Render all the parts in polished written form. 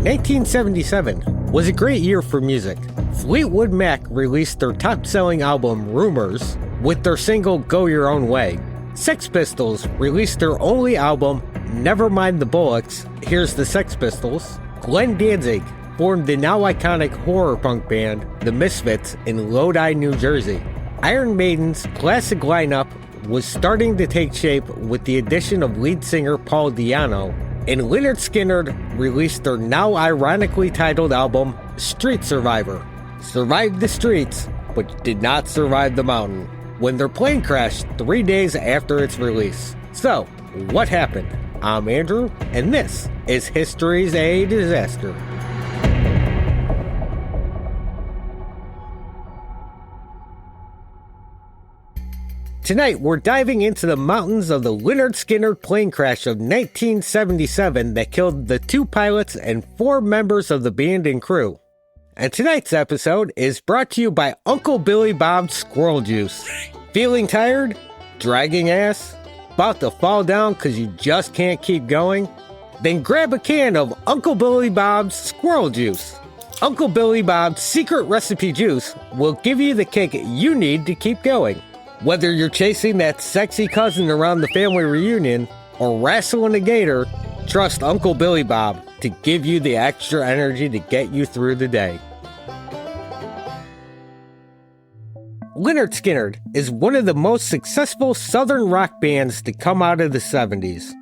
1977 was a great year for music. Fleetwood Mac released their top-selling album Rumours with their single Go Your Own Way. Sex Pistols released their only album Nevermind the Bollocks, Here's the Sex Pistols. Glenn Danzig formed the now iconic horror punk band The Misfits in Lodi, New Jersey. Iron Maiden's classic lineup was starting to take shape with the addition of lead singer Paul Di'Anno, and Lynyrd Skynyrd released their now ironically titled album Street Survivor. Survived the streets, but did not survive the mountain, when their plane crashed 3 days after its release. So, what happened? I'm Andrew, and this is History's a Disaster. Tonight, we're diving into the mountains of the Lynyrd Skynyrd plane crash of 1977 that killed the 2 pilots and 4 members of the band and crew. And tonight's episode is brought to you by Uncle Billy Bob's Squirrel Juice. Feeling tired? Dragging ass? About to fall down because you just can't keep going? Then grab a can of Uncle Billy Bob's Squirrel Juice. Uncle Billy Bob's secret recipe juice will give you the kick you need to keep going. Whether you're chasing that sexy cousin around the family reunion or wrestling a gator, trust Uncle Billy Bob to give you the extra energy to get you through the day. Lynyrd Skynyrd is one of the most successful southern rock bands to come out of the 70s.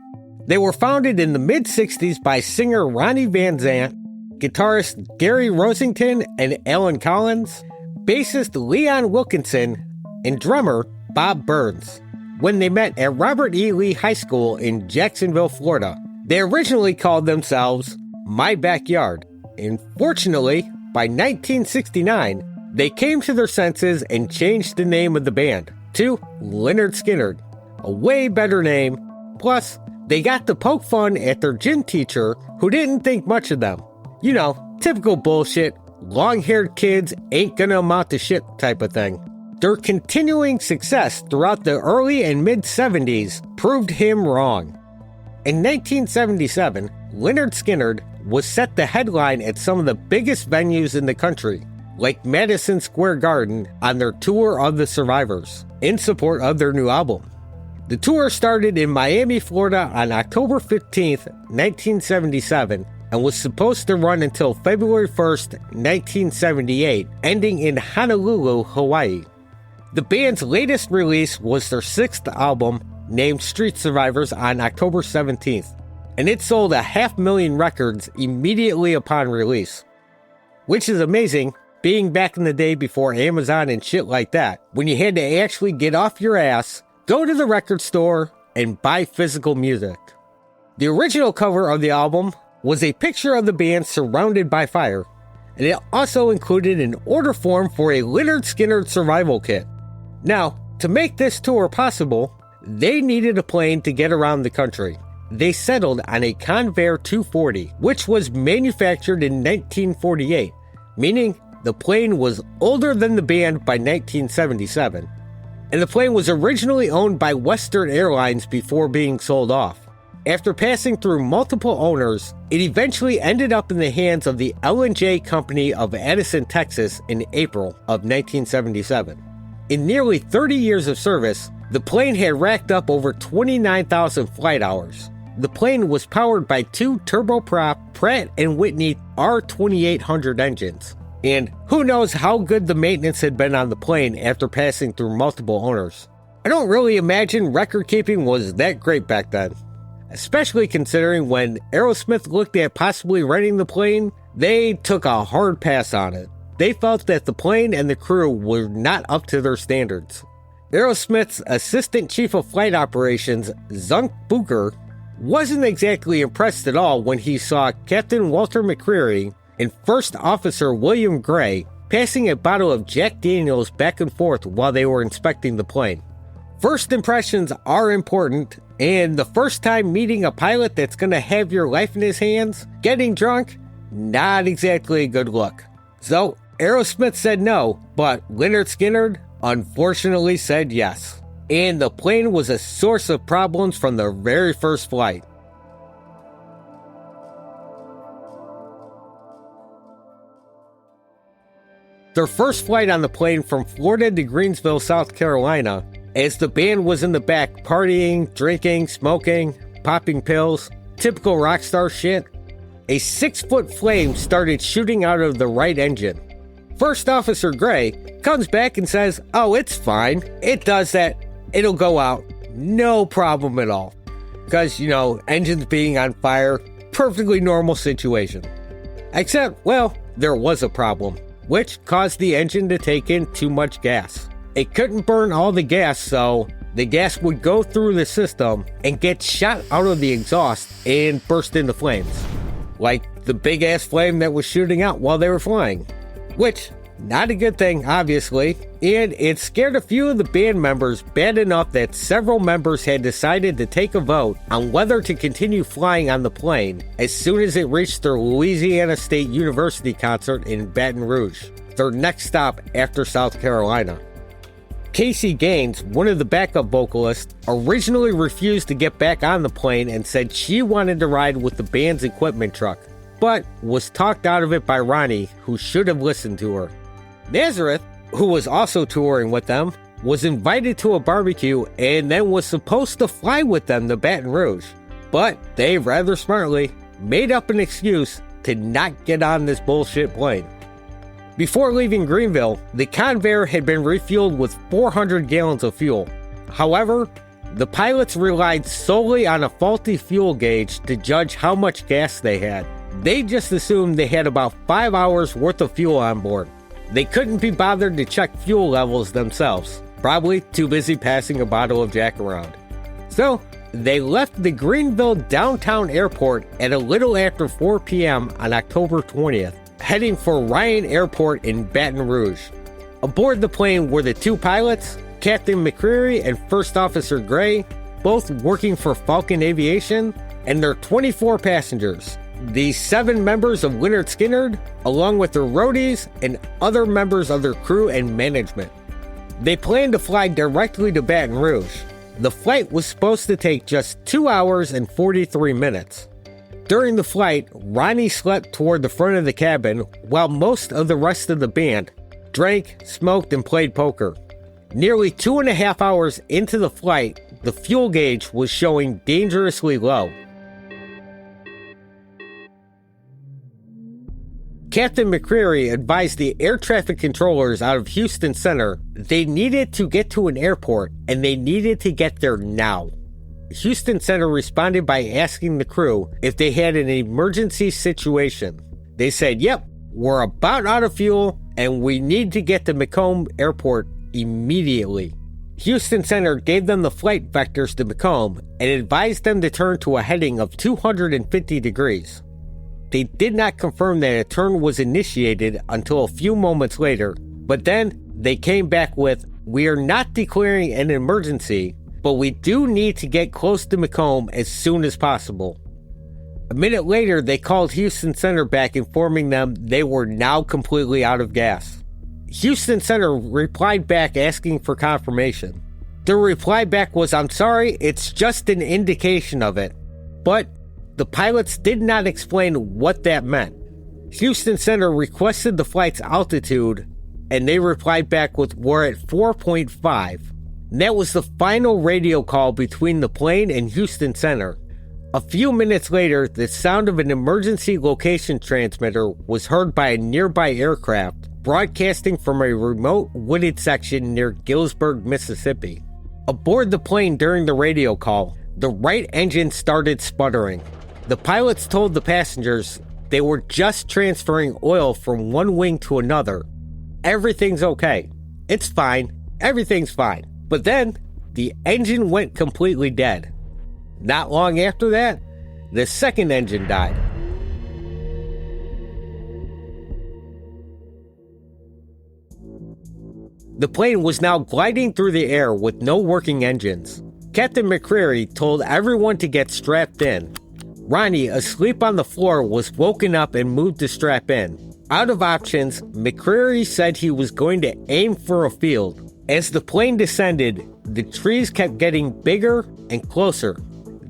They were founded in the mid-60s by singer Ronnie Van Zant, guitarist Gary Rosington and Alan Collins, bassist Leon Wilkinson, and drummer Bob Burns. When they met at Robert E. Lee High School in Jacksonville, Florida, they originally called themselves My Backyard. And fortunately, by 1969, they came to their senses and changed the name of the band to Lynyrd Skynyrd, a way better name. Plus, they got to poke fun at their gym teacher who didn't think much of them. You know, typical bullshit, long-haired kids ain't gonna amount to shit type of thing. Their continuing success throughout the early and mid-70s proved him wrong. In 1977, Lynyrd Skynyrd was set to headline at some of the biggest venues in the country, like Madison Square Garden, on their Tour of the Survivors, in support of their new album. The tour started in Miami, Florida on October 15th, 1977, and was supposed to run until February 1st, 1978, ending in Honolulu, Hawaii. The band's latest release was their 6th album, named Street Survivors, on October 17th, and it sold 500,000 records immediately upon release. Which is amazing, being back in the day before Amazon and shit like that, when you had to actually get off your ass, go to the record store, and buy physical music. The original cover of the album was a picture of the band surrounded by fire, and it also included an order form for a Lynyrd Skynyrd survival kit. Now, to make this tour possible, they needed a plane to get around the country. They settled on a Convair 240, which was manufactured in 1948, meaning the plane was older than the band by 1977. And the plane was originally owned by Western Airlines before being sold off. After passing through multiple owners, it eventually ended up in the hands of the L&J Company of Addison, Texas in April of 1977. In nearly 30 years of service, the plane had racked up over 29,000 flight hours. The plane was powered by 2 turboprop Pratt & Whitney R2800 engines. And who knows how good the maintenance had been on the plane after passing through multiple owners. I don't really imagine record keeping was that great back then. Especially considering when Aerosmith looked at possibly renting the plane, they took a hard pass on it. They felt that the plane and the crew were not up to their standards. Aerosmith's Assistant Chief of Flight Operations, Zunk Booker, wasn't exactly impressed at all when he saw Captain Walter McCreary and First Officer William Gray passing a bottle of Jack Daniels back and forth while they were inspecting the plane. First impressions are important, and the first time meeting a pilot that's gonna have your life in his hands, getting drunk, not exactly a good look. So, Aerosmith said no, but Lynyrd Skynyrd unfortunately said yes. And the plane was a source of problems from the very first flight. Their first flight on the plane from Florida to Greensville, South Carolina, as the band was in the back partying, drinking, smoking, popping pills, typical rock star shit, a 6-foot flame started shooting out of the right engine. First Officer Gray comes back and says, "Oh, it's fine. It does that. It'll go out. No problem at all." Because, engines being on fire, perfectly normal situation. Except, well, there was a problem, which caused the engine to take in too much gas. It couldn't burn all the gas, so the gas would go through the system and get shot out of the exhaust and burst into flames. Like the big-ass flame that was shooting out while they were flying. Which, not a good thing, obviously, and it scared a few of the band members bad enough that several members had decided to take a vote on whether to continue flying on the plane as soon as it reached their Louisiana State University concert in Baton Rouge, their next stop after South Carolina. Casey Gaines, one of the backup vocalists, originally refused to get back on the plane and said she wanted to ride with the band's equipment truck, but was talked out of it by Ronnie, who should have listened to her. Nazareth, who was also touring with them, was invited to a barbecue and then was supposed to fly with them to Baton Rouge, but they rather smartly made up an excuse to not get on this bullshit plane. Before leaving Greenville, the Convair had been refueled with 400 gallons of fuel. However, the pilots relied solely on a faulty fuel gauge to judge how much gas they had. They just assumed they had about 5 hours worth of fuel on board. They couldn't be bothered to check fuel levels themselves, probably too busy passing a bottle of Jack around. So, they left the Greenville downtown airport at a little after 4 p.m. on October 20th, heading for Ryan Airport in Baton Rouge. Aboard the plane were the 2 pilots, Captain McCreary and First Officer Gray, both working for Falcon Aviation, and their 24 passengers, the 7 members of Lynyrd Skynyrd, along with their roadies and other members of their crew and management. They planned to fly directly to Baton Rouge. The flight was supposed to take just 2 hours and 43 minutes. During the flight, Ronnie slept toward the front of the cabin while most of the rest of the band drank, smoked, and played poker. Nearly 2.5 hours into the flight, the fuel gauge was showing dangerously low. Captain McCreary advised the air traffic controllers out of Houston Center they needed to get to an airport and they needed to get there now. Houston Center responded by asking the crew if they had an emergency situation. They said, "Yep, we're about out of fuel and we need to get to Macomb Airport immediately." Houston Center gave them the flight vectors to Macomb and advised them to turn to a heading of 250 degrees. They did not confirm that a turn was initiated until a few moments later, but then they came back with, "We are not declaring an emergency, but we do need to get close to Macomb as soon as possible." A minute later, they called Houston Center back, informing them they were now completely out of gas. Houston Center replied back asking for confirmation. Their reply back was, "I'm sorry, it's just an indication of it." But the pilots did not explain what that meant. Houston Center requested the flight's altitude, and they replied back with, "We're at 4.5. And that was the final radio call between the plane and Houston Center. A few minutes later, the sound of an emergency location transmitter was heard by a nearby aircraft, broadcasting from a remote wooded section near Gillsburg, Mississippi. Aboard the plane during the radio call, the right engine started sputtering. The pilots told the passengers they were just transferring oil from one wing to another. "Everything's okay. It's fine. Everything's fine." But then, the engine went completely dead. Not long after that, the second engine died. The plane was now gliding through the air with no working engines. Captain McCreary told everyone to get strapped in. Ronnie, asleep on the floor, was woken up and moved to strap in. Out of options, McCreary said he was going to aim for a field. As the plane descended, the trees kept getting bigger and closer.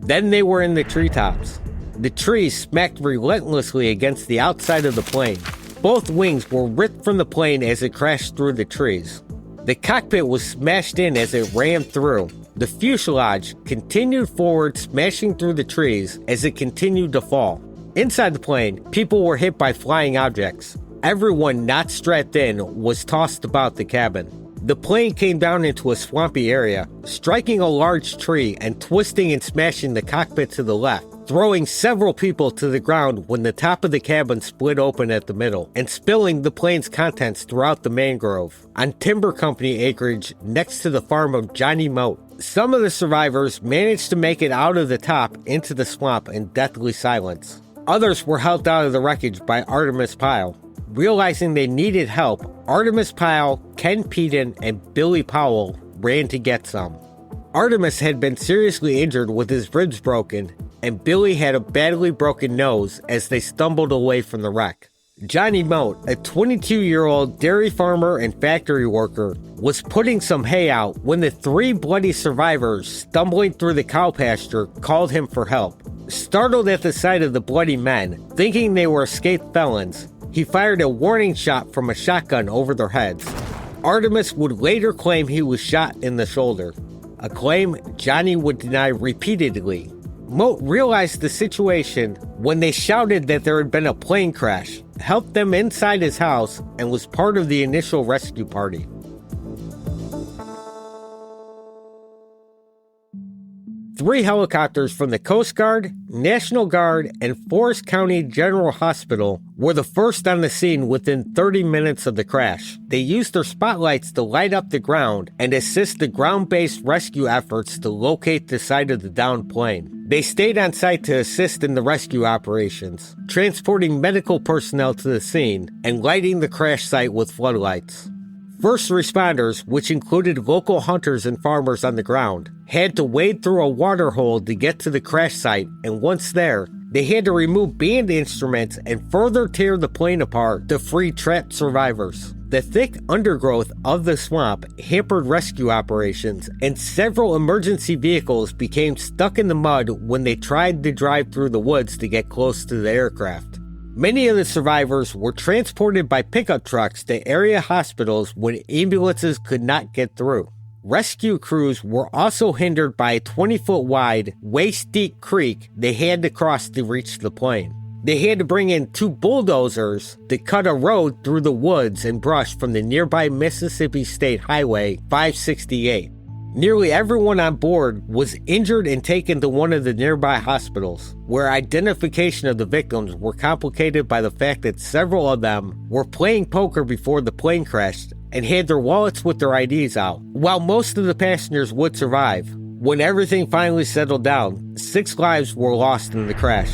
Then they were in the treetops. The trees smacked relentlessly against the outside of the plane. Both wings were ripped from the plane as it crashed through the trees. The cockpit was smashed in as it rammed through. The fuselage continued forward, smashing through the trees as it continued to fall. Inside the plane, people were hit by flying objects. Everyone not strapped in was tossed about the cabin. The plane came down into a swampy area, striking a large tree and twisting and smashing the cockpit to the left, throwing several people to the ground when the top of the cabin split open at the middle, and spilling the plane's contents throughout the mangrove on timber company acreage next to the farm of Johnny Moat. Some of the survivors managed to make it out of the top into the swamp in deathly silence. Others were helped out of the wreckage by Artemis Pyle. Realizing they needed help, Artemis Pyle, Ken Peden, and Billy Powell ran to get some. Artemis had been seriously injured with his ribs broken, and Billy had a badly broken nose as they stumbled away from the wreck. Johnny Moat, a 22-year-old dairy farmer and factory worker, was putting some hay out when the 3 bloody survivors stumbling through the cow pasture called him for help. Startled at the sight of the bloody men, thinking they were escaped felons, he fired a warning shot from a shotgun over their heads. Artemis would later claim he was shot in the shoulder, a claim Johnny would deny repeatedly. Moat realized the situation when they shouted that there had been a plane crash, helped them inside his house, and was part of the initial rescue party. Three helicopters from the Coast Guard, National Guard, and Forest County General Hospital were the first on the scene within 30 minutes of the crash. They used their spotlights to light up the ground and assist the ground-based rescue efforts to locate the site of the downed plane. They stayed on site to assist in the rescue operations, transporting medical personnel to the scene and lighting the crash site with floodlights. First responders, which included local hunters and farmers on the ground, had to wade through a water hole to get to the crash site, and once there, they had to remove band instruments and further tear the plane apart to free trapped survivors. The thick undergrowth of the swamp hampered rescue operations, and several emergency vehicles became stuck in the mud when they tried to drive through the woods to get close to the aircraft. Many of the survivors were transported by pickup trucks to area hospitals when ambulances could not get through. Rescue crews were also hindered by a 20-foot wide, waist-deep creek they had to cross to reach the plane. They had to bring in 2 bulldozers to cut a road through the woods and brush from the nearby Mississippi State Highway 568. Nearly everyone on board was injured and taken to one of the nearby hospitals, where identification of the victims were complicated by the fact that several of them were playing poker before the plane crashed and had their wallets with their IDs out. While most of the passengers would survive, when everything finally settled down, 6 lives were lost in the crash,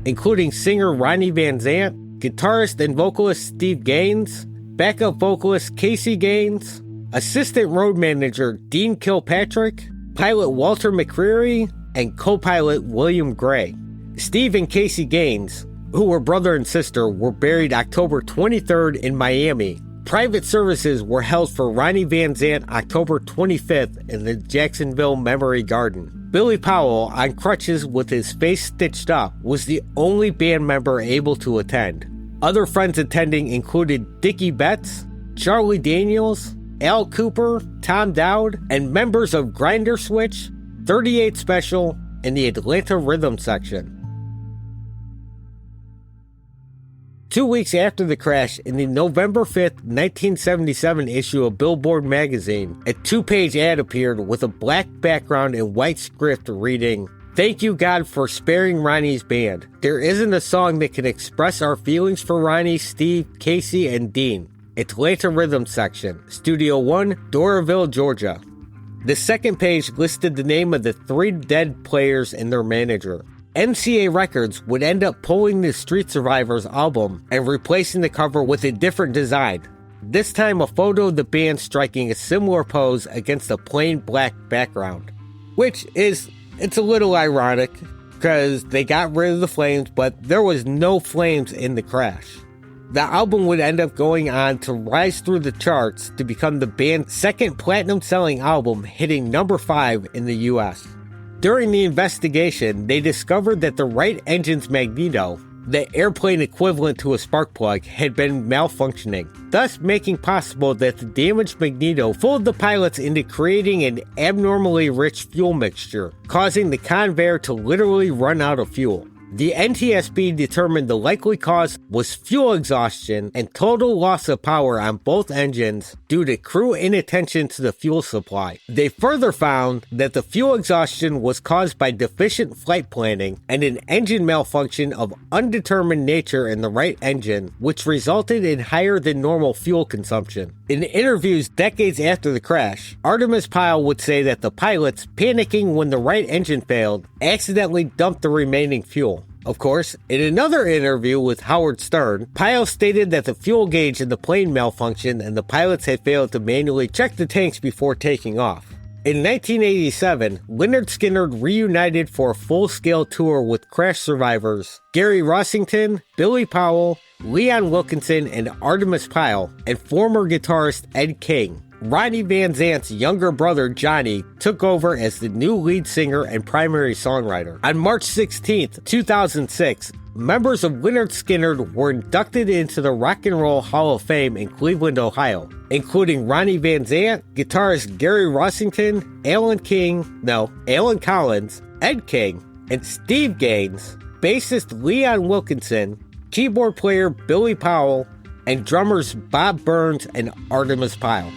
including singer Ronnie Van Zant, guitarist and vocalist Steve Gaines, backup vocalist Casey Gaines, assistant road manager Dean Kilpatrick, pilot Walter McCreary, and co-pilot William Gray. Steve and Casey Gaines, who were brother and sister, were buried October 23rd in Miami. Private services were held for Ronnie Van Zant October 25th in the Jacksonville Memory Garden. Billy Powell, on crutches with his face stitched up, was the only band member able to attend. Other friends attending included Dickie Betts, Charlie Daniels, Al Cooper, Tom Dowd, and members of Grinder Switch, 38 Special, and the Atlanta Rhythm Section. 2 weeks after the crash, in the November 5th, 1977 issue of Billboard magazine, a 2-page ad appeared with a black background and white script reading, "Thank you, God, for sparing Ronnie's band. There isn't a song that can express our feelings for Ronnie, Steve, Casey, and Dean. Atlanta Rhythm Section, Studio 1, Doraville, Georgia." The second page listed the name of the 3 dead players and their manager. MCA Records would end up pulling the Street Survivors album and replacing the cover with a different design. This time a photo of the band striking a similar pose against a plain black background. It's a little ironic, because they got rid of the flames, but there was no flames in the crash. The album would end up going on to rise through the charts to become the band's second platinum-selling album, hitting number 5 in the US. During the investigation, they discovered that the right engine's magneto, the airplane equivalent to a spark plug had been malfunctioning, thus making possible that the damaged magneto fooled the pilots into creating an abnormally rich fuel mixture, causing the Convair to literally run out of fuel. The NTSB determined the likely cause was fuel exhaustion and total loss of power on both engines due to crew inattention to the fuel supply. They further found that the fuel exhaustion was caused by deficient flight planning and an engine malfunction of undetermined nature in the right engine, which resulted in higher than normal fuel consumption. In interviews decades after the crash, Artemis Pyle would say that the pilots, panicking when the right engine failed, accidentally dumped the remaining fuel. Of course, in another interview with Howard Stern, Pyle stated that the fuel gauge in the plane malfunctioned and the pilots had failed to manually check the tanks before taking off. In 1987, Lynyrd Skynyrd reunited for a full-scale tour with crash survivors Gary Rossington, Billy Powell, Leon Wilkinson, and Artemis Pyle, and former guitarist Ed King. Ronnie Van Zant's younger brother Johnny took over as the new lead singer and primary songwriter. On March 16, 2006, members of Lynyrd Skynyrd were inducted into the Rock and Roll Hall of Fame in Cleveland, Ohio, including Ronnie Van Zant, guitarist Gary Rossington, Alan Collins, Ed King, and Steve Gaines, bassist Leon Wilkinson, keyboard player Billy Powell, and drummers Bob Burns and Artemis Pyle.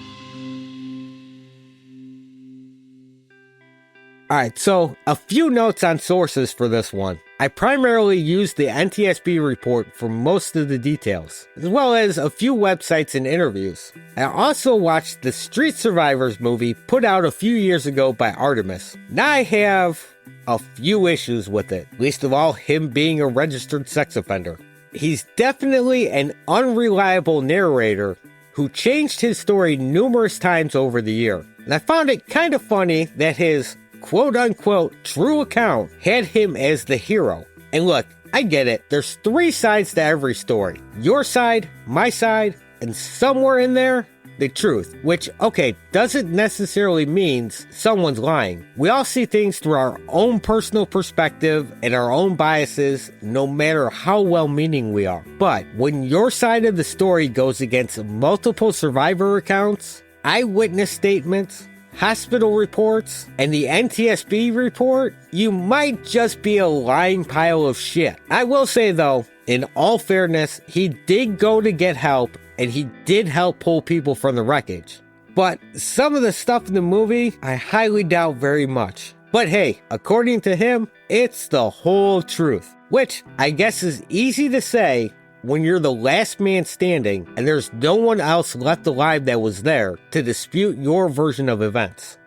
Alright, so a few notes on sources for this one. I primarily used the NTSB report for most of the details, as well as a few websites and interviews. I also watched the Street Survivors movie put out a few years ago by Artemis. Now I have a few issues with it, least of all him being a registered sex offender. He's definitely an unreliable narrator who changed his story numerous times over the year. And I found it kind of funny that his quote-unquote true account had him as the hero. And look, I get it. There's three sides to every story. Your side, my side, and somewhere in there, the truth. Which, okay, doesn't necessarily mean someone's lying. We all see things through our own personal perspective and our own biases, no matter how well-meaning we are. But when your side of the story goes against multiple survivor accounts, eyewitness statements, hospital reports, and the NTSB report, you might just be a lying pile of shit. I will say though, in all fairness, he did go to get help, and he did help pull people from the wreckage. But some of the stuff in the movie, I highly doubt very much. But hey, according to him, it's the whole truth. Which I guess is easy to say when you're the last man standing and there's no one else left alive that was there to dispute your version of events.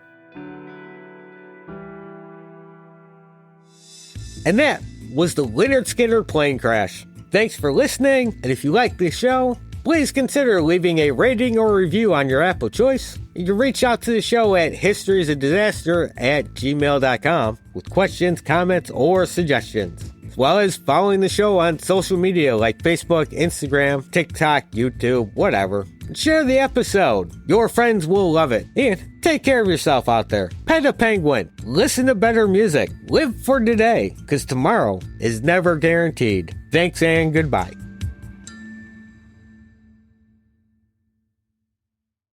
And that was the Lynyrd Skynyrd plane crash. Thanks for listening, and if you like this show, please consider leaving a rating or review on your app of choice. You can reach out to the show at historyisadisaster@gmail.com with questions, comments, or suggestions, as well as following the show on social media like Facebook, Instagram, TikTok, YouTube, whatever. And share the episode. Your friends will love it. And take care of yourself out there. Pet a penguin. Listen to better music. Live for today, because tomorrow is never guaranteed. Thanks and goodbye.